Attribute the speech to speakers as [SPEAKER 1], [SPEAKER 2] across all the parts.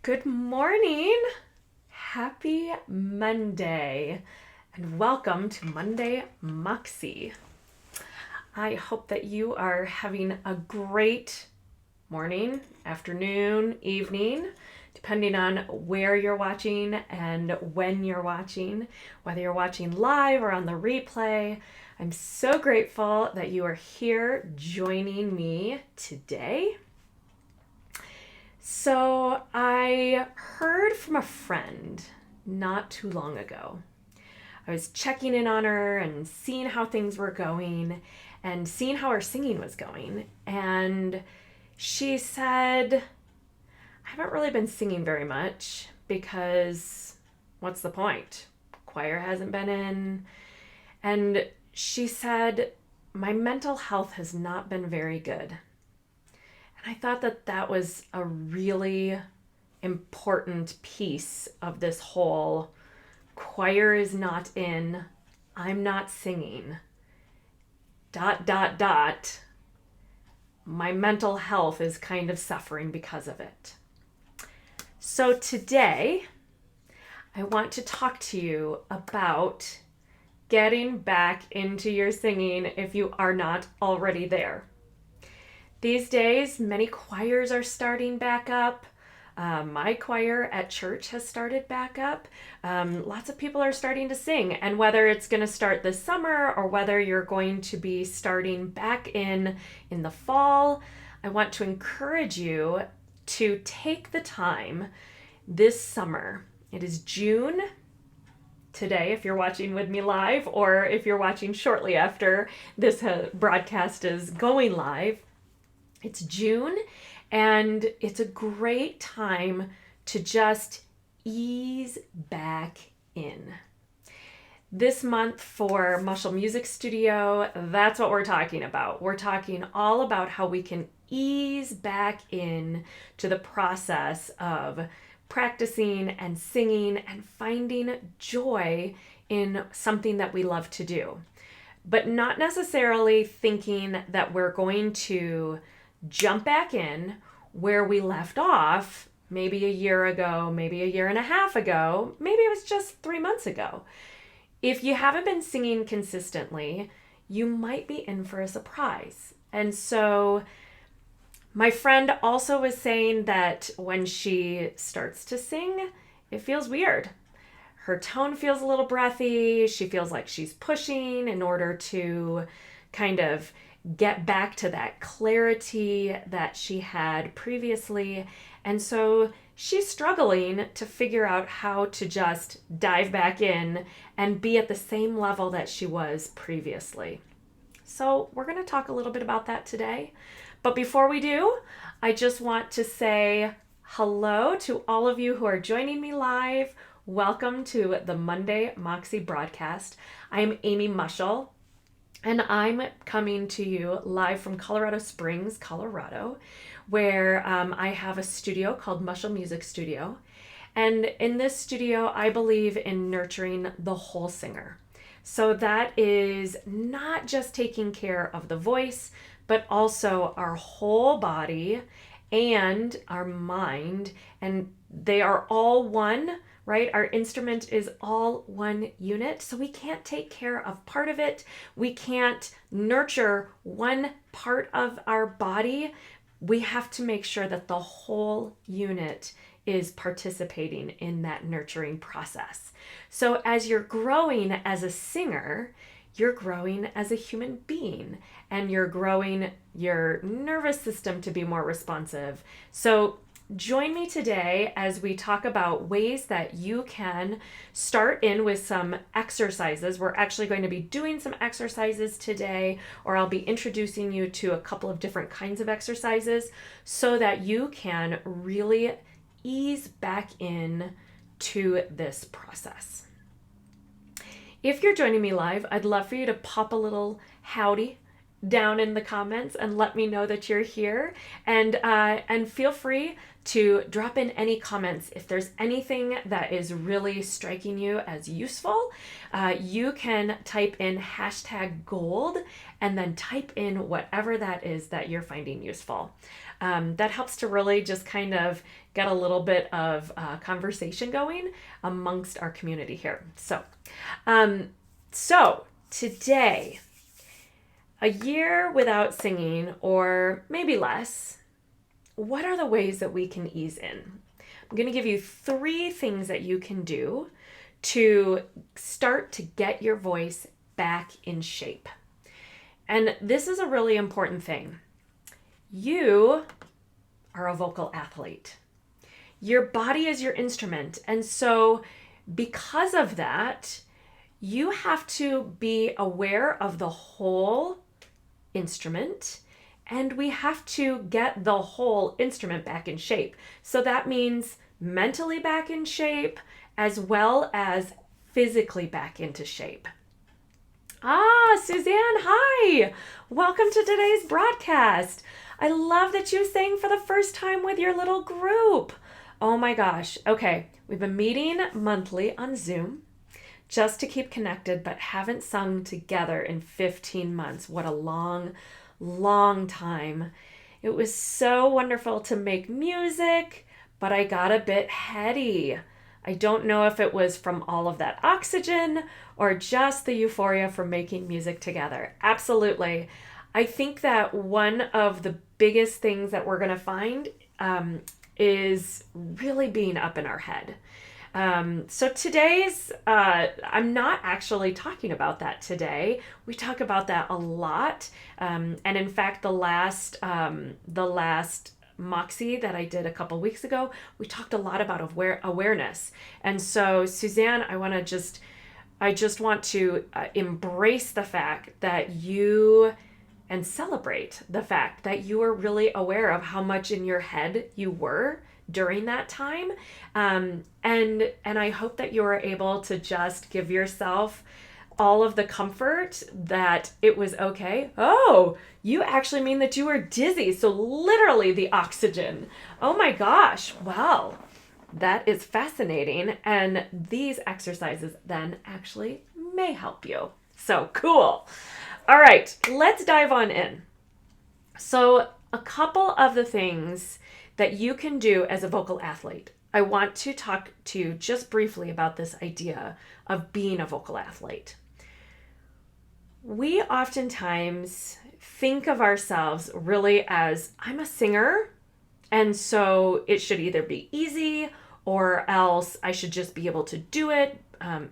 [SPEAKER 1] Good morning. Happy Monday and welcome to Monday Moxie. I hope that you are having a great morning, afternoon, evening, depending on where you're watching and when you're watching, whether you're watching live or on the replay. I'm so grateful that you are here joining me today. So I heard from a friend not too long ago. I was checking in on her and seeing how things were going and seeing how her singing was going. And she said, I haven't really been singing very much because what's the point? Choir hasn't been in. And she said, my mental health has not been very good. I thought that that was a really important piece of this whole choir is not in, I'm not singing, ... My mental health is kind of suffering because of it. So today, I want to talk to you about getting back into your singing if you are not already there. These days, many choirs are starting back up. My choir at church has started back up. Lots of people are starting to sing. And whether it's going to start this summer or whether you're going to be starting back in the fall, I want to encourage you to take the time this summer. It is June today, if you're watching with me live, or if you're watching shortly after this broadcast is going live. It's June, and it's a great time to just ease back in. This month for Muscle Music Studio, that's what we're talking about. We're talking all about how we can ease back in to the process of practicing and singing and finding joy in something that we love to do, but not necessarily thinking that we're going to jump back in where we left off maybe a year ago, maybe a year and a half ago, maybe it was just 3 months ago. If you haven't been singing consistently, you might be in for a surprise. And so my friend also was saying that when she starts to sing, it feels weird. Her tone feels a little breathy. She feels like she's pushing in order to kind of get back to that clarity that she had previously. And so she's struggling to figure out how to just dive back in and be at the same level that she was previously. So we're going to talk a little bit about that today. But before we do, I just want to say hello to all of you who are joining me live. Welcome to the Monday Moxie broadcast. I am Amy Mushel, and I'm coming to you live from Colorado Springs, Colorado, where I have a studio called Muscle Music Studio. And in this studio, I believe in nurturing the whole singer. So that is not just taking care of the voice, but also our whole body and our mind. And they are all one, right? Our instrument is all one unit, so we can't take care of part of it. We can't nurture one part of our body. We have to make sure that the whole unit is participating in that nurturing process. So as you're growing as a singer, you're growing as a human being, and you're growing your nervous system to be more responsive. So join me today as we talk about ways that you can start in with some exercises. We're actually going to be doing some exercises today, or I'll be introducing you to a couple of different kinds of exercises so that you can really ease back in to this process. If you're joining me live, I'd love for you to pop a little howdy down in the comments and let me know that you're here. And feel free to drop in any comments. If there's anything that is really striking you as useful, you can type in #gold and then type in whatever that is that you're finding useful. that helps to really just kind of get a little bit of conversation going amongst our community here. So today, a year without singing, or maybe less, what are the ways that we can ease in? I'm going to give you 3 things that you can do to start to get your voice back in shape. And this is a really important thing. You are a vocal athlete. Your body is your instrument. And so because of that, you have to be aware of the whole instrument, and we have to get the whole instrument back in shape. So that means mentally back in shape as well as physically back into shape. Suzanne, hi! Welcome to today's broadcast. I love that you sang for the first time with your little group. Oh my gosh. Okay, we've been meeting monthly on Zoom just to keep connected, but haven't sung together in 15 months. What a long time. It was so wonderful to make music, but I got a bit heady. I don't know if it was from all of that oxygen or just the euphoria from making music together. Absolutely. I think that one of the biggest things that we're going to find is really being up in our head. So today's, I'm not actually talking about that today. We talk about that a lot. And in fact, the last Moxie that I did a couple weeks ago, we talked a lot about awareness. And so Suzanne, I just want to embrace the fact that and celebrate the fact that you were really aware of how much in your head you were during that time. And I hope that you were able to just give yourself all of the comfort that it was okay. Oh, you actually mean that you were dizzy. So literally the oxygen. Oh my gosh. Well, that is fascinating. And these exercises then actually may help you. So cool. All right, let's dive on in. So a couple of the things that you can do as a vocal athlete. I want to talk to you just briefly about this idea of being a vocal athlete. We oftentimes think of ourselves really as, I'm a singer, and so it should either be easy or else I should just be able to do it,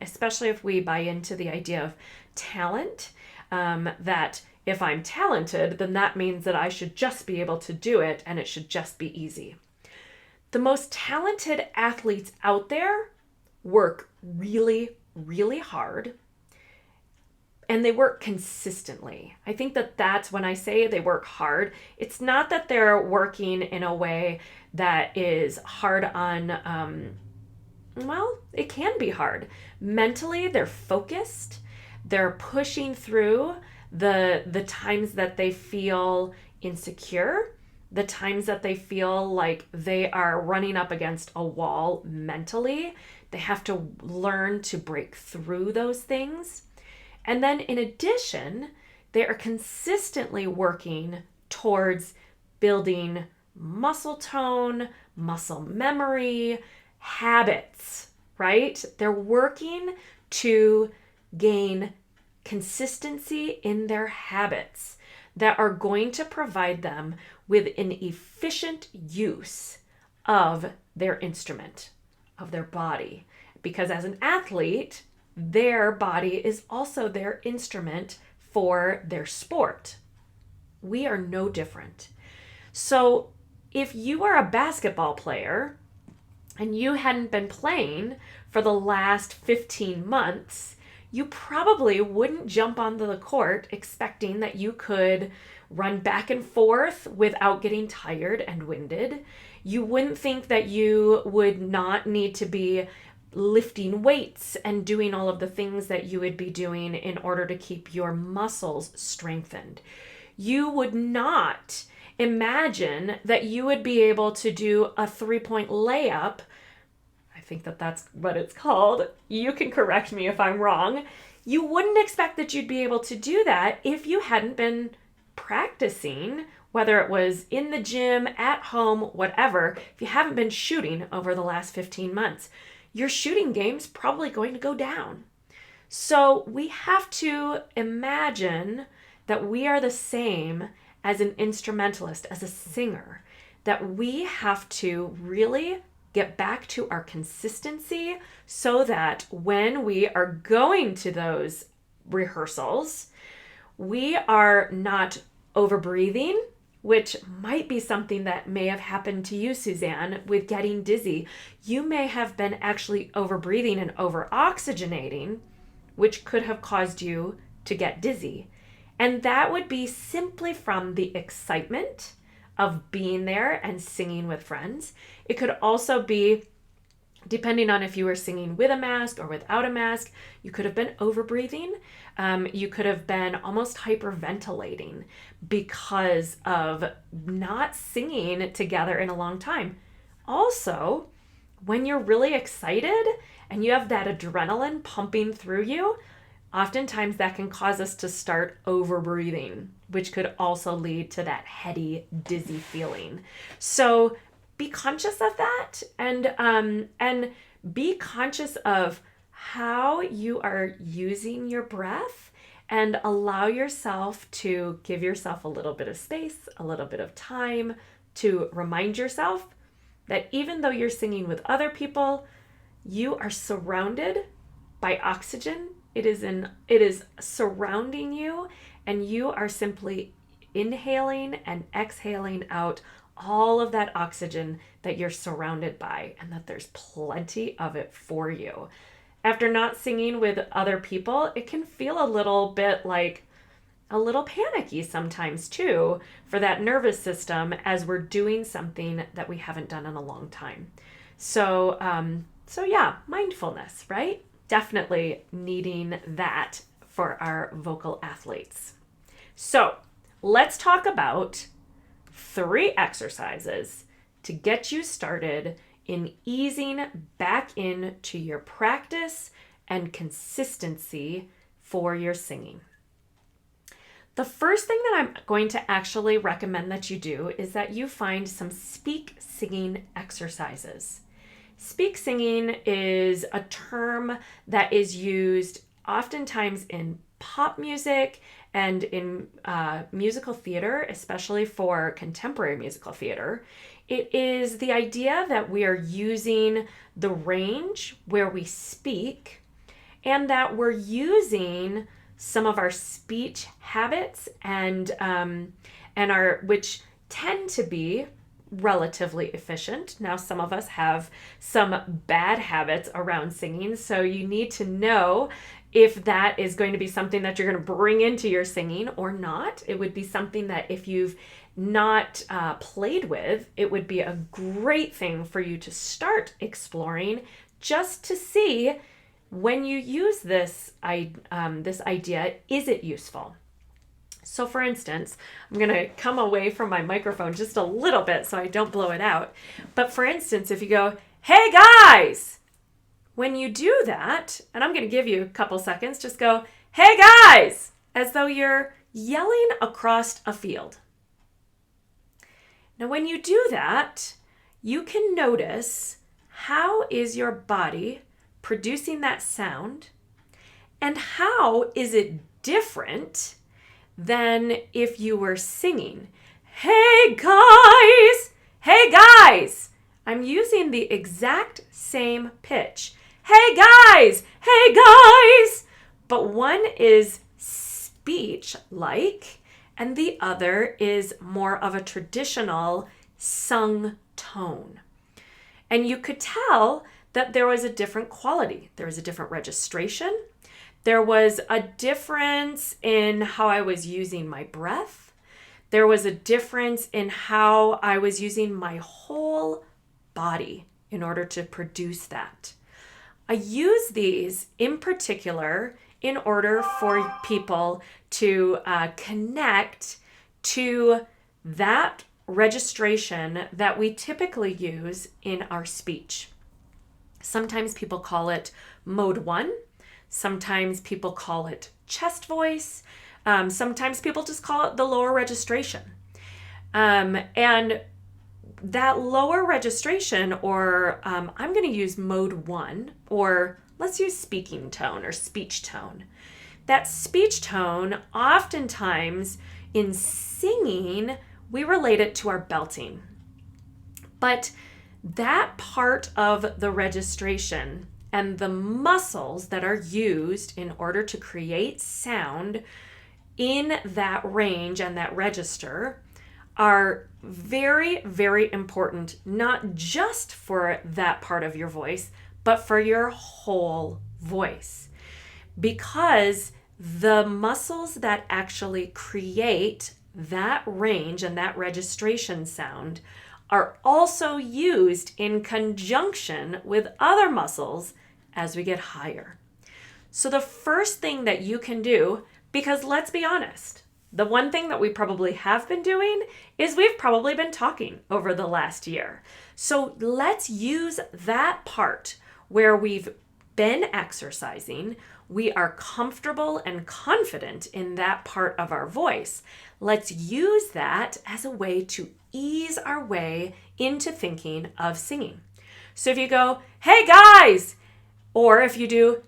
[SPEAKER 1] especially if we buy into the idea of talent, that if I'm talented, then that means that I should just be able to do it and it should just be easy. The most talented athletes out there work really, really hard, and they work consistently. I think that that's when I say they work hard, it's not that they're working in a way that is hard on, well, it can be hard. Mentally, they're focused. They're pushing through the times that they feel insecure, the times that they feel like they are running up against a wall mentally. They have to learn to break through those things. And then in addition, they are consistently working towards building muscle tone, muscle memory, habits, right? They're working to gain consistency in their habits that are going to provide them with an efficient use of their instrument, of their body. Because as an athlete, their body is also their instrument for their sport. We are no different. So if you are a basketball player and you hadn't been playing for the last 15 months, you probably wouldn't jump onto the court expecting that you could run back and forth without getting tired and winded. You wouldn't think that you would not need to be lifting weights and doing all of the things that you would be doing in order to keep your muscles strengthened. You would not imagine that you would be able to do a 3-point layup. I think that that's what it's called. You can correct me if I'm wrong. You wouldn't expect that you'd be able to do that if you hadn't been practicing whether it was in the gym, at home, whatever, if you haven't been shooting over the last 15 months, your shooting game's probably going to go down. So we have to imagine that we are the same as an instrumentalist, as a singer, that we have to really get back to our consistency so that when we are going to those rehearsals, we are not over breathing, which might be something that may have happened to you, Suzanne, with getting dizzy. You may have been actually over breathing and over oxygenating, which could have caused you to get dizzy. And that would be simply from the excitement of being there and singing with friends. It could also be, depending on if you were singing with a mask or without a mask, you could have been over breathing. You could have been almost hyperventilating because of not singing together in a long time. Also, when you're really excited and you have that adrenaline pumping through you, oftentimes that can cause us to start over breathing, which could also lead to that heady, dizzy feeling. So be conscious of that, and be conscious of how you are using your breath, and allow yourself to give yourself a little bit of space, a little bit of time to remind yourself that even though you're singing with other people, you are surrounded by oxygen. It is surrounding you, and you are simply inhaling and exhaling out all of that oxygen that you're surrounded by, and that there's plenty of it for you. After not singing with other people, it can feel a little bit like a little panicky sometimes too for that nervous system as we're doing something that we haven't done in a long time. So yeah, mindfulness, right? Definitely needing that for our vocal athletes. So let's talk about 3 exercises to get you started in easing back into your practice and consistency for your singing. The first thing that I'm going to actually recommend that you do is that you find some speak singing exercises. Speak singing is a term that is used oftentimes in pop music and in musical theater, especially for contemporary musical theater. It is the idea that we are using the range where we speak, and that we're using some of our speech habits and which tend to be relatively efficient. Now, some of us have some bad habits around singing, so you need to know if that is going to be something that you're going to bring into your singing or not. It would be something that if you've not played with, it would be a great thing for you to start exploring, just to see when you use this idea, is it useful? So for instance, I'm going to come away from my microphone just a little bit so I don't blow it out. But for instance, if you go, "Hey guys," when you do that, and I'm going to give you a couple seconds, just go, "Hey guys," as though you're yelling across a field. Now, when you do that, you can notice how is your body producing that sound, and how is it different than if you were singing. "Hey guys, hey guys." I'm using the exact same pitch. "Hey guys, hey guys." But one is speech-like, and the other is more of a traditional sung tone. And you could tell that there was a different quality. There was a different registration. There was a difference in how I was using my breath. There was a difference in how I was using my whole body in order to produce that. I use these in particular in order for people to connect to that registration that we typically use in our speech. Sometimes people call it mode 1. Sometimes people call it chest voice. Sometimes people just call it the lower registration. And that lower registration, or I'm going to use mode 1, or let's use speaking tone or speech tone. That speech tone, oftentimes in singing, we relate it to our belting. But that part of the registration and the muscles that are used in order to create sound in that range and that register are very, very important, not just for that part of your voice, but for your whole voice. Because the muscles that actually create that range and that registration sound are also used in conjunction with other muscles as we get higher. So the first thing that you can do, because let's be honest, the one thing that we probably have been doing is we've probably been talking over the last year. So let's use that part where we've been exercising. We are comfortable and confident in that part of our voice. Let's use that as a way to ease our way into thinking of singing. So if you go, "Hey guys," or if you do,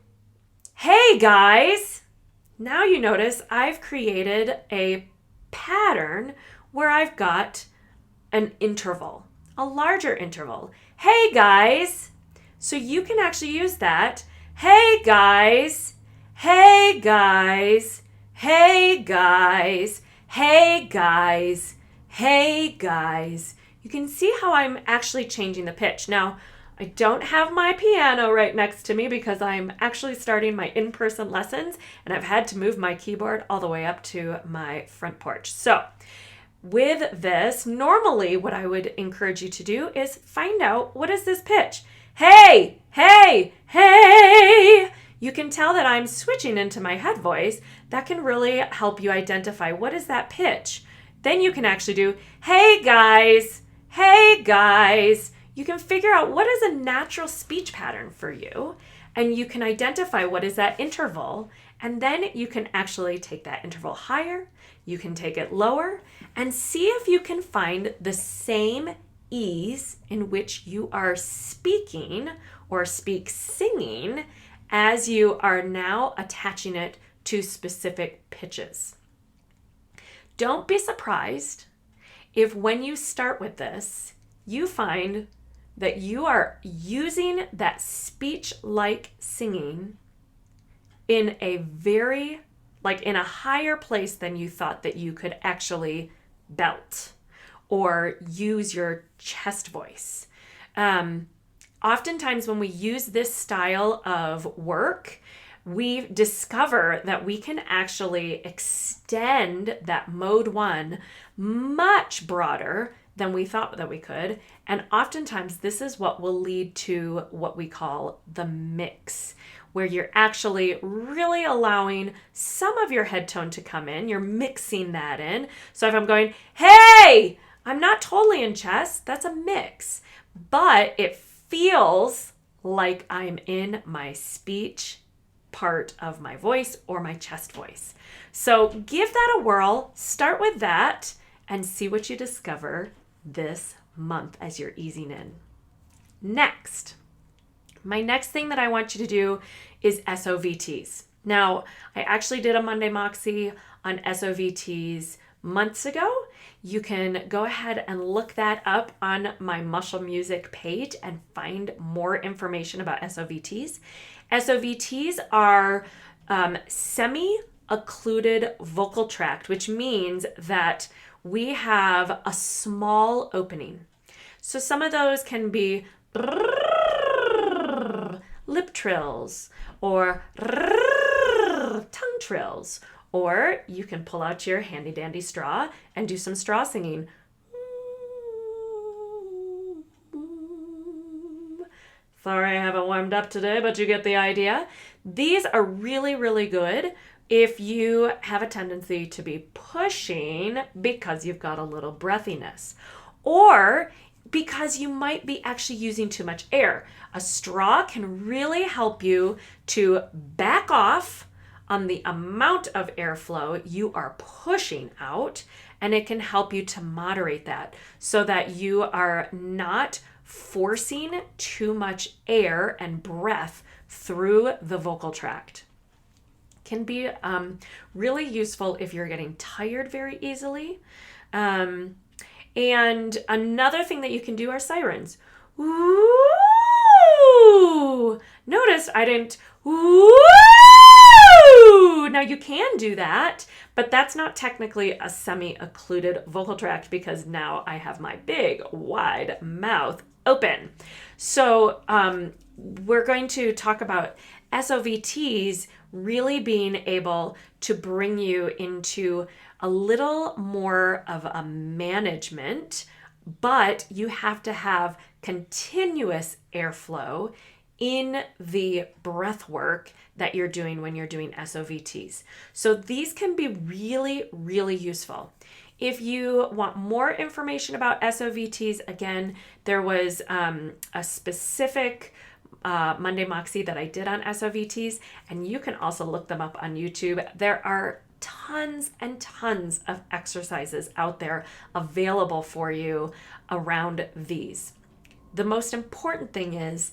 [SPEAKER 1] "Hey guys," now you notice I've created a pattern where I've got an interval, a larger interval. "Hey guys." So you can actually use that. "Hey guys, hey guys, hey guys, hey guys, hey guys." You can see how I'm actually changing the pitch. Now, I don't have my piano right next to me because I'm actually starting my in-person lessons and I've had to move my keyboard all the way up to my front porch. So with this, normally what I would encourage you to do is find out, what is this pitch? Hey, hey, hey. You can tell that I'm switching into my head voice. That can really help you identify what is that pitch. Then you can actually do, "Hey guys, hey guys." You can figure out what is a natural speech pattern for you, and you can identify what is that interval, and then you can actually take that interval higher, you can take it lower, and see if you can find the same ease in which you are speaking or singing as you are now attaching it to specific pitches. Don't be surprised if when you start with this, you find that you are using that speech-like singing in a very, in a higher place than you thought that you could actually belt or use your chest voice. Oftentimes when we use this style of work, we discover that we can actually extend that mode 1 much broader than we thought that we could. And oftentimes this is what will lead to what we call the mix, where you're actually really allowing some of your head tone to come in. You're mixing that in. So if I'm going, "Hey," I'm not totally in chest. That's a mix. But it feels like I'm in my speech part of my voice or my chest voice. So give that a whirl. Start with that and see what you discover this month as you're easing in. Next, my next thing that I want you to do is SOVTs. Now, I actually did a Monday Moxie on SOVTs months ago. You can go ahead and look that up on my Muscle Music page and find more information about SOVTs. SOVTs are semi-occluded vocal tract, which means that we have a small opening. So some of those can be lip trills or tongue trills, or you can pull out your handy dandy straw and do some straw singing. Sorry, I haven't warmed up today, but you get the idea. These are really, really good if you have a tendency to be pushing because you've got a little breathiness, or because you might be actually using too much air. A straw can really help you to back off on the amount of airflow you are pushing out and it can help you to moderate that so that you are not forcing too much air and breath through the vocal tract. Can be really useful if you're getting tired very easily. And another thing that you can do are sirens. Ooh! Notice I didn't ooh! Now you can do that, but that's not technically a semi-occluded vocal tract because now I have my big, wide mouth open. So we're going to talk about SOVTs really being able to bring you into a little more of a management, but you have to have continuous airflow in the breath work that you're doing when you're doing SOVTs. So these can be really, really useful. If you want more information about SOVTs, again, there was a specific Monday Moxie that I did on SOVTs, and you can also look them up on YouTube. There are tons and tons of exercises out there available for you around these. The most important thing is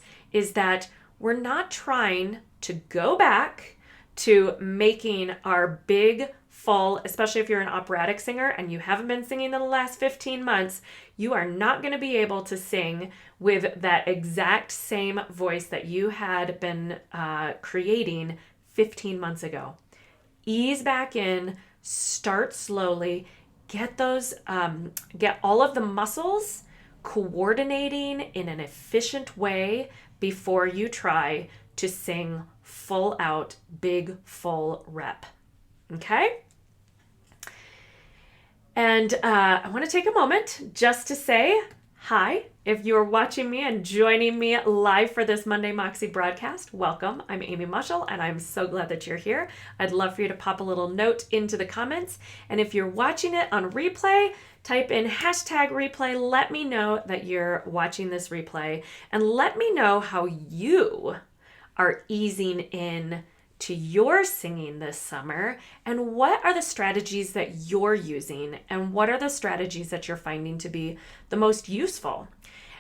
[SPEAKER 1] that we're not trying to go back to making our big full, especially if you're an operatic singer and you haven't been singing in the last 15 months, you are not going to be able to sing with that exact same voice that you had been creating 15 months ago. Ease back in, start slowly, get all of the muscles coordinating in an efficient way before you try to sing full out, big, full rep. Okay? And I want to take a moment just to say hi. If you're watching me and joining me live for this Monday Moxie broadcast, welcome. I'm Amy Mushel, and I'm so glad that you're here. I'd love for you to pop a little note into the comments. And if you're watching it on replay, type in #replay. Let me know that you're watching this replay, and let me know how you are easing in to your singing this summer, and what are the strategies that you're using, and what are the strategies that you're finding to be the most useful.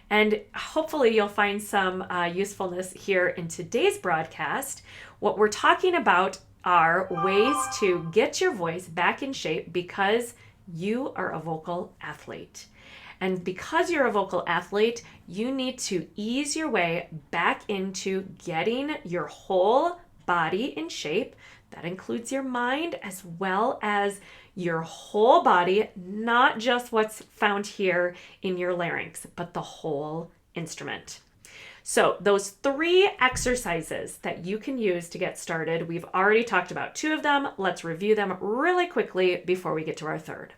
[SPEAKER 1] And hopefully you'll find some usefulness here in today's broadcast. What we're talking about are ways to get your voice back in shape because you are a vocal athlete. And because you're a vocal athlete, you need to ease your way back into getting your whole body in shape. That includes your mind as well as your whole body, not just what's found here in your larynx, but the whole instrument. So those 3 exercises that you can use to get started, we've already talked about 2 of them. Let's review them really quickly before we get to our third.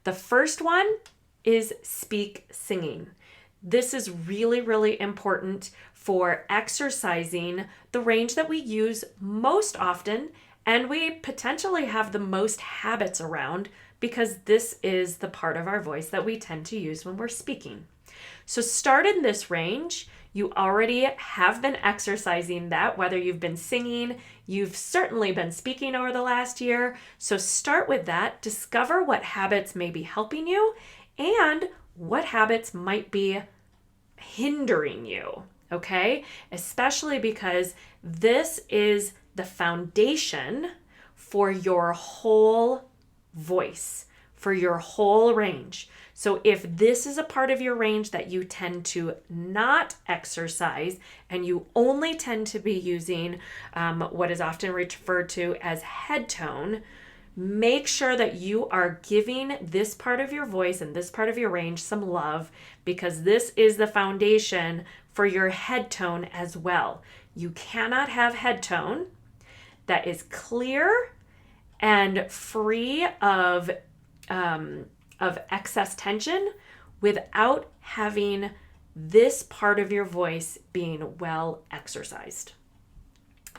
[SPEAKER 1] The first one is speak singing. This is really, really important for exercising the range that we use most often and we potentially have the most habits around because this is the part of our voice that we tend to use when we're speaking. So start in this range. You already have been exercising that, whether you've been singing, you've certainly been speaking over the last year. So start with that. Discover what habits may be helping you and what habits might be hindering you, okay? Especially because this is the foundation for your whole voice, for your whole range. So if this is a part of your range that you tend to not exercise and you only tend to be using what is often referred to as head tone, make sure that you are giving this part of your voice and this part of your range some love because this is the foundation for your head tone as well. You cannot have head tone that is clear and free of excess tension without having this part of your voice being well exercised.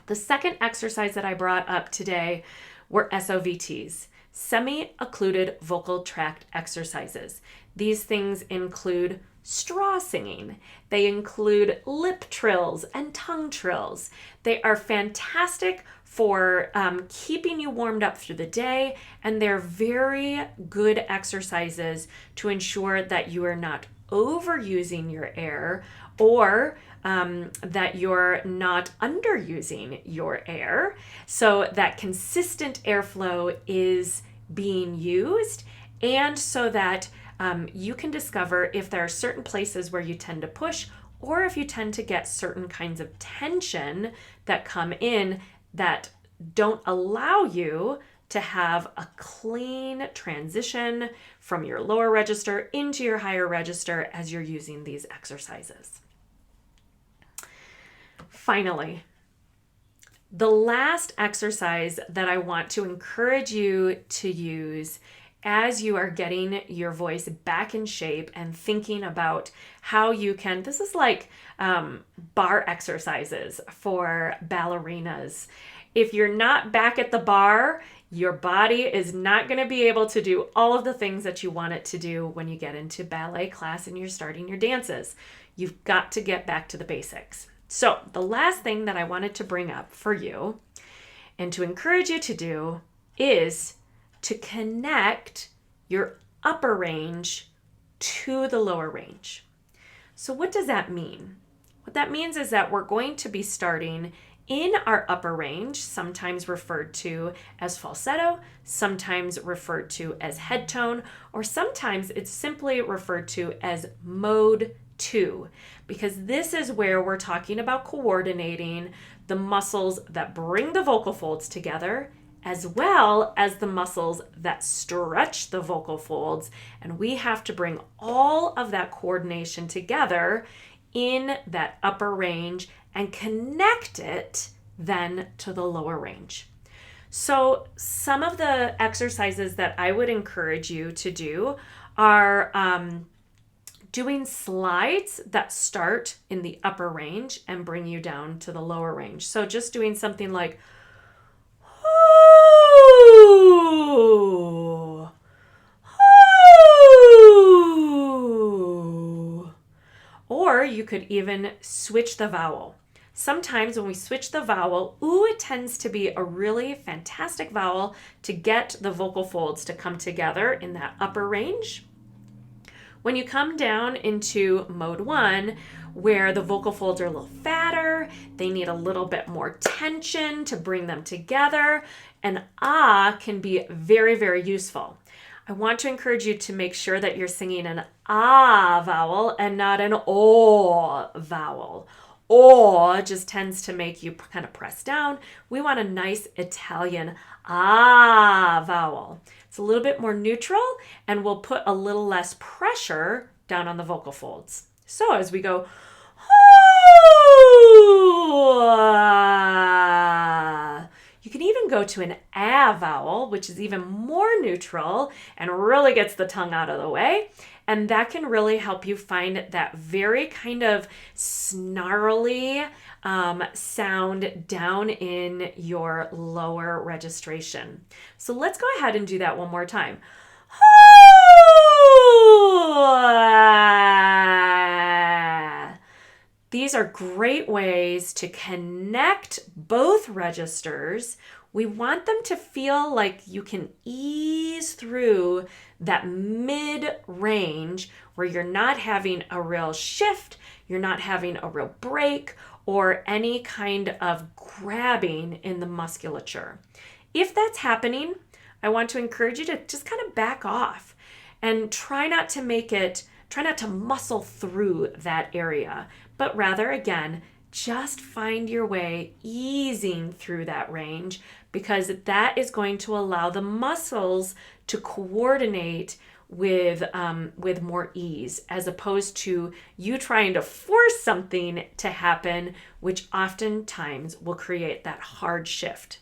[SPEAKER 1] The second exercise that I brought up today were SOVTs, semi-occluded vocal tract exercises. These things include straw singing. They include lip trills and tongue trills. They are fantastic for keeping you warmed up through the day, and they're very good exercises to ensure that you are not overusing your air, or that you're not underusing your air, so that consistent airflow is being used, and so that you can discover if there are certain places where you tend to push, or if you tend to get certain kinds of tension that come in that don't allow you to have a clean transition from your lower register into your higher register as you're using these exercises. Finally, the last exercise that I want to encourage you to use as you are getting your voice back in shape and thinking about how you can, this is like bar exercises for ballerinas. If you're not back at the bar, your body is not going to be able to do all of the things that you want it to do when you get into ballet class and you're starting your dances. You've got to get back to the basics. So the last thing that I wanted to bring up for you and to encourage you to do is to connect your upper range to the lower range. So what does that mean? What that means is that we're going to be starting in our upper range, sometimes referred to as falsetto, sometimes referred to as head tone, or sometimes it's simply referred to as mode 2, because this is where we're talking about coordinating the muscles that bring the vocal folds together, as well as the muscles that stretch the vocal folds. And we have to bring all of that coordination together in that upper range and connect it then to the lower range. So some of the exercises that I would encourage you to do are doing slides that start in the upper range and bring you down to the lower range. So just doing something like ooh, ooh. Or you could even switch the vowel. Sometimes when we switch the vowel, ooh, it tends to be a really fantastic vowel to get the vocal folds to come together in that upper range. When you come down into mode 1, where the vocal folds are a little fatter, they need a little bit more tension to bring them together, an ah can be very, very useful. I want to encourage you to make sure that you're singing an ah vowel and not an o vowel. O just tends to make you kind of press down. We want a nice Italian ah vowel. It's a little bit more neutral, and we'll put a little less pressure down on the vocal folds. So as we go, you can even go to an ah vowel, which is even more neutral and really gets the tongue out of the way. And that can really help you find that very kind of snarly sound down in your lower registration. So let's go ahead and do that one more time. These are great ways to connect both registers. We want them to feel like you can ease through that mid-range where you're not having a real shift, you're not having a real break, or any kind of grabbing in the musculature. If that's happening, I want to encourage you to just kind of back off and try not to muscle through that area, but rather, again, just find your way easing through that range, because that is going to allow the muscles to coordinate with more ease, as opposed to you trying to force something to happen, which oftentimes will create that hard shift.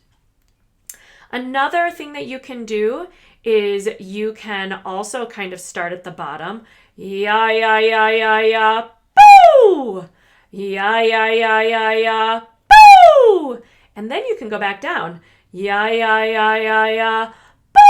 [SPEAKER 1] Another thing that you can do is you can also kind of start at the bottom. Ya, ya, ya, ya, ya, boo! Ya, ya, ya, ya, ya, boo! And then you can go back down. Ya, ya, ya, ya, ya, boo!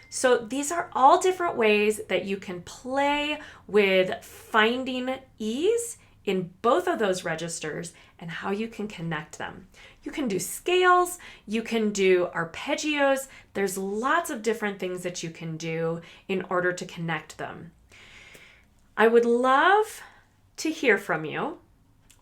[SPEAKER 1] So these are all different ways that you can play with finding ease in both of those registers and how you can connect them. You can do scales, you can do arpeggios. There's lots of different things that you can do in order to connect them. I would love to hear from you.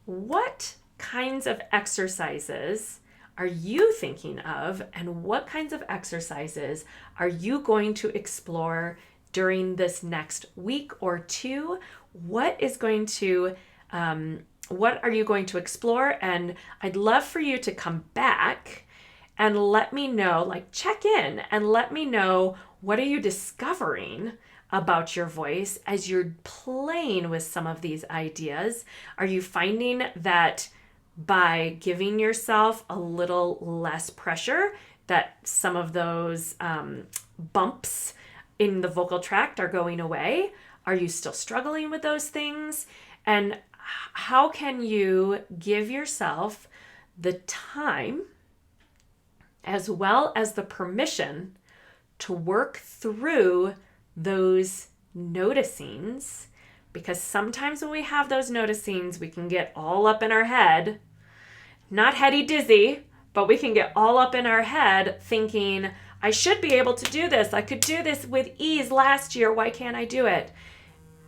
[SPEAKER 1] What kinds of exercises are you thinking of, and what kinds of exercises are you going to explore during this next week or two? What are you going to explore? And I'd love for you to come back and let me know, like check in and let me know, what are you discovering about your voice as you're playing with some of these ideas? Are you finding that by giving yourself a little less pressure, that some of those bumps in the vocal tract are going away? Are you still struggling with those things? And how can you give yourself the time as well as the permission to work through those noticings? Because sometimes when we have those noticings, we can get all up in our head, not heady dizzy, but we can get all up in our head thinking, I should be able to do this. I could do this with ease last year. Why can't I do it?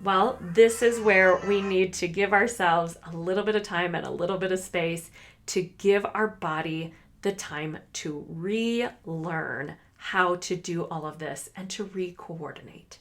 [SPEAKER 1] Well, this is where we need to give ourselves a little bit of time and a little bit of space to give our body the time to relearn how to do all of this and to re-coordinate.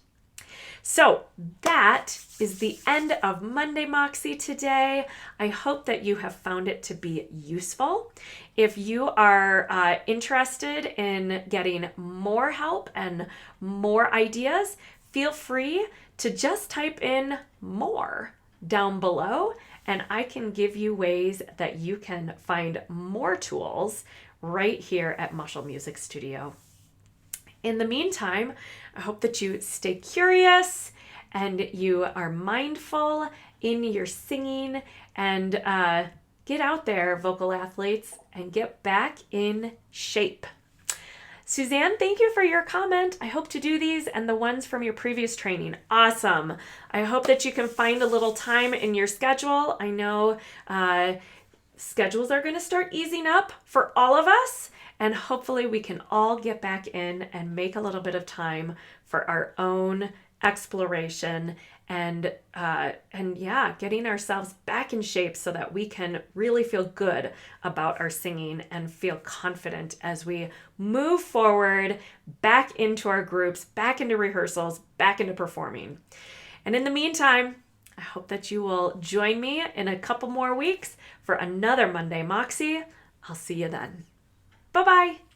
[SPEAKER 1] So that is the end of Monday Moxie today. I hope that you have found it to be useful. If you are interested in getting more help and more ideas, feel free to just type in more down below, and I can give you ways that you can find more tools right here at Muscle Music Studio. In the meantime, I hope that you stay curious and you are mindful in your singing, and get out there, vocal athletes, and get back in shape. Suzanne, thank you for your comment. I hope to do these and the ones from your previous training. Awesome. I hope that you can find a little time in your schedule. I know schedules are going to start easing up for all of us, and hopefully we can all get back in and make a little bit of time for our own exploration and getting ourselves back in shape so that we can really feel good about our singing and feel confident as we move forward back into our groups, back into rehearsals, back into performing. And in the meantime, I hope that you will join me in a couple more weeks for another Monday Moxie. I'll see you then. Bye-bye.